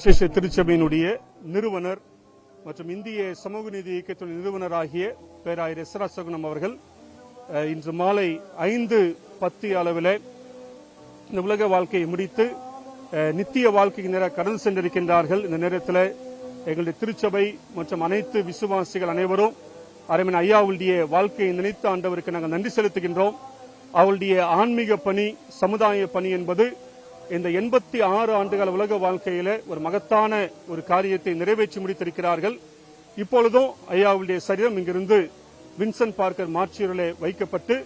சுவிசேஷ திருச்சபையினுடைய நிறுவனர் மற்றும் இந்திய சமூக நீதி இயக்கத்தின் நிறுவனராகிய பேராயர் எஸ்ரா சகுனம் அவர்கள் இன்று மாலை 5:10 அளவில் இந்த உலக வாழ்க்கையை முடித்து நித்திய வாழ்க்கைக்கு நேராக கடந்து சென்றிருக்கின்றார்கள். இந்த நேரத்தில் எங்களுடைய திருச்சபை மற்றும் அனைத்து விசுவாசிகள் அனைவரும் அரைமன் ஐயாவுடைய வாழ்க்கையை நினைத்த ஆண்டவருக்கு நாங்கள் நன்றி செலுத்துகின்றோம். அவளுடைய ஆன்மீக பணி, சமுதாய பணி என்பது இந்த 86 ஆண்டுகால உலக வாழ்க்கையில ஒரு மகத்தான ஒரு காரியத்தை நிறைவேற்றி முடித்திருக்கிறார்கள். இப்பொழுதும் ஐயாவுடைய சரீரம் இங்கிருந்து வின்சென்ட் பார்க்கர் மார்ச்சியரிலே வைக்கப்பட்டு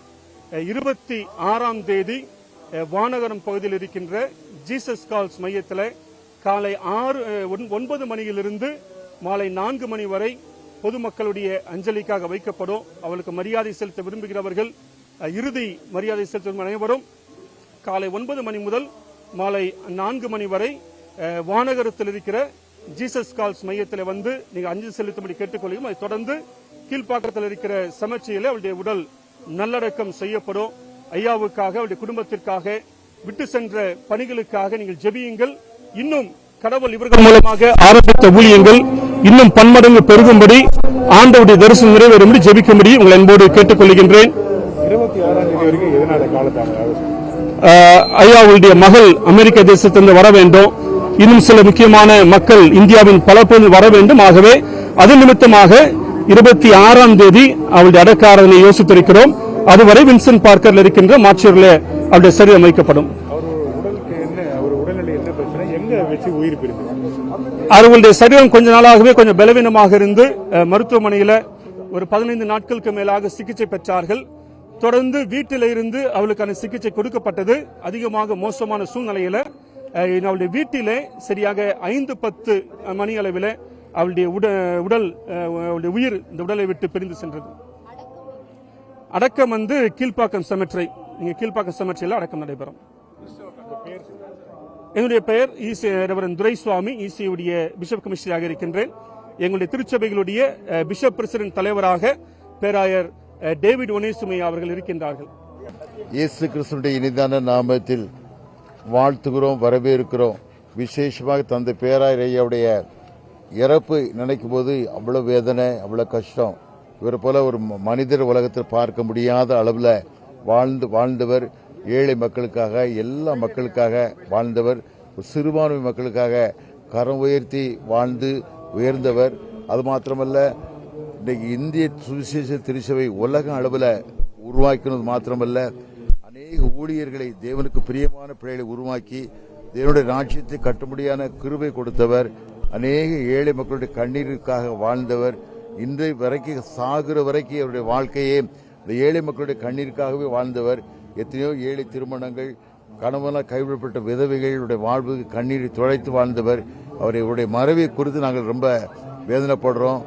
26ஆம் தேதி வானகரம் பகுதியில் இருக்கின்ற ஜீசஸ் கால்ஸ் மையத்தில் காலை 9 மணியிலிருந்து மாலை 4 மணி வரை பொதுமக்களுடைய அஞ்சலிக்காக வைக்கப்படும். அவளுக்கு மரியாதை செலுத்த விரும்புகிறவர்கள், இறுதி மரியாதை செலுத்தும் அனைவரும் காலை 9 மணி முதல் மாலை 4 மணி வரை வானகரத்தில் இருக்கிற ஜீசஸ் கால்ஸ் மையத்தில் வந்து நீங்க அஞ்சலி செலுத்தும்படி கேட்டுக்கொள்ளும். அதை தொடர்ந்து கீழ்ப்பாக்கத்தில் இருக்கிற சமச்சையில் அவருடைய உடல் நல்லடக்கம் செய்யப்படும். ஐயாவுக்காக, அவருடைய குடும்பத்திற்காக, விட்டு சென்ற பணிகளுக்காக நீங்கள் ஜெபியுங்கள். இன்னும் கடவுள் இவர்கள் மூலமாக ஆரம்பித்த ஊழியங்கள் இன்னும் பன்மடங்கு பெருகும்படி, ஆண்டவருடைய தரிசனம் நிறைவேறும்படி ஜெபிக்கும்படி உங்கள் அன்போடு கேட்டுக்கொள்கின்றேன். 26ஆம் தேதி வரைக்கும் எதனால காலத்தாமதம்? ஐயாவுடைய மகள் அமெரிக்க தேசத்திலிருந்து வர வேண்டும். இன்னும் சில முக்கியமான மக்கள் இந்தியாவின் பல பகுதியில் வர வேண்டும். ஆகவே அது நிமித்தமாக 26ஆம் தேதி அவருடைய அடக்க ஆராதனை யோசித்திருக்கிறோம். அதுவரை வின்சென்ட் பார்க்கர்ல இருக்கின்ற மார்ச்சியரில் அவருடைய சரீரம் வைக்கப்படும். அவர்களுடைய சரீரம் கொஞ்ச நாளாகவே கொஞ்சம் பலவீனமாக இருந்து மருத்துவமனையில் ஒரு 15 நாட்களுக்கு மேலாக சிகிச்சை பெற்றார்கள். தொடர்ந்து வீட்டில் இருந்து அவளுக்கான சிகிச்சை கொடுக்கப்பட்டது. அதிகமாக மோசமான சூழ்நிலையில் அவளுடைய வீட்டிலே சரியாக 5:10 மணி அளவில் அவளுடைய உடல், அவளுடைய உயிர் இந்த உடலை விட்டு பிரிந்து சென்றது. அடக்கம் வந்து கீழ்ப்பாக்கம் செமெட்ரி, நீங்க கீழ்ப்பாக்கம் செமெட்ரியில் அடக்கம் நடைபெறும். என்னுடைய பெயர் ரெவரண்ட் துரைசுவாமி, ஈசியுடைய பிஷப் கமிஷனராக இருக்கின்றேன். எங்களுடைய திருச்சபைகளுடைய பிஷப் பிரசிடென்ட் தலைவராக பேராயர் டேவிட் ஒனேசுமை அவர்கள் இருக்கின்றார்கள். இயேசு கிறிஸ்துவின் இனிதான நாமத்தில் வாழ்த்துகிறோம், வரவேற்கிறோம். விசேஷமாக தந்தை பேராயர் ஐயாவுடைய இறப்பு நினைக்கும் போது அவ்வளவு வேதனை, அவ்வளவு கஷ்டம். இவரை போல ஒரு மனிதர் உலகத்தில் பார்க்க முடியாத அளவில் வாழ்ந்தவர். ஏழை மக்களுக்காக, எல்லா மக்களுக்காக வாழ்ந்தவர். சிறுபான்மை மக்களுக்காக கரம் உயர்த்தி வாழ்ந்து உயர்ந்தவர். அது மாத்திரமல்ல, இன்றைக்கு இந்திய சுவிசேஷ திருச்சபை உலக அளவில் உருவாக்கினது மாத்திரமல்ல, அநேக ஊழியர்களை, தேவனுக்கு பிரியமான பிள்ளைகளை உருவாக்கி தேவனுடைய ராஜ்யத்தை கட்டும்படியான கிருபை கொடுத்தவர். அநேக ஏழை மக்களுடைய கண்ணீருக்காக வாழ்ந்தவர். இன்றைய வரைக்கும், சாகுற வரைக்கும் அவருடைய வாழ்க்கையே இந்த ஏழை மக்களுடைய கண்ணீருக்காகவே வாழ்ந்தவர். எத்தனையோ ஏழை திருமணங்கள், கணவனால் கைவிடப்பட்ட விதவைகளுடைய வாழ்வுக்கு கண்ணீரை துடைத்து வாழ்ந்தவர். அவருடைய மறைவை குறித்து நாங்கள் ரொம்ப வேதனைப்படுறோம்.